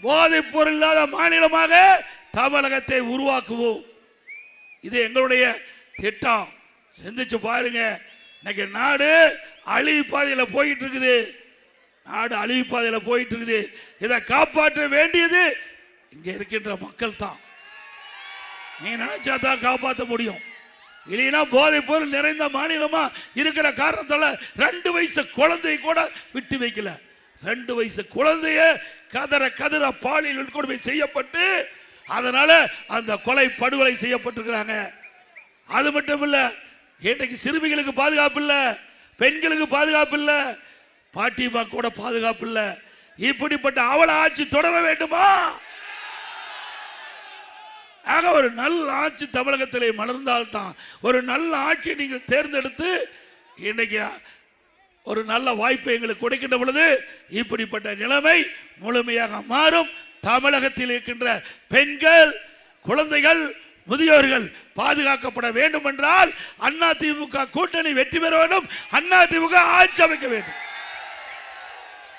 போதைப் பொருள் இல்லாத மாநிலமாக தமிழகத்தை உருவாக்குவோம். இது எங்களுடைய திட்டம். சிந்திச்சு பாருங்க. இன்னைக்கு நாடு அழிவு பாதையில் போயிட்டு இருக்குது. நாடு அழிவு பாதையில் போயிட்டு இருக்குது. இதை காப்பாற்ற வேண்டியது இங்க இருக்கின்ற மக்கள் தான். நீங்க நினைச்சா தான் காப்பாற்ற முடியும். இல்லைன்னா போதைப் பொருள் நிறைந்த மாநிலமா இருக்கிற காரணத்தால 2 வயசு குழந்தை கூட விட்டு வைக்கல. 2 வயசு குழந்தைய கதற கதற பாலியல் கொடுமை செய்யப்பட்டு அதனால அந்த கொலை படுகொலை செய்யப்பட்டிருக்கிறாங்க. அது மட்டும் இல்ல, இன்றைக்கு சிறுமிகளுக்கு பாதுகாப்பு இல்ல, பெண்களுக்கு பாதுகாப்பு இல்ல, பாட்டிமா கூட பாதுகாப்பு இல்ல. இப்படிப்பட்ட அவல ஆட்சி தொடர வேண்டுமா? ஆக ஒரு நல்ல ஆட்சி தமிழகத்திலே மலர்ந்தால்தான், ஒரு நல்ல ஆட்சியை நீங்கள் தேர்ந்தெடுத்து இன்றைக்கு ஒரு நல்ல வாய்ப்பை எங்களுக்கு கொடுக்கின்ற பொழுது இப்படிப்பட்ட நிலைமை முழுமையாக மாறும். தமிழகத்தில் இருக்கின்ற பெண்கள், குழந்தைகள், முதியோர்கள் பாதுகாக்கப்பட வேண்டும் என்றால் அதிமுக கூட்டணி வெற்றி பெற வேண்டும். அதிமுக ஆட்சி அமைக்க வேண்டும்.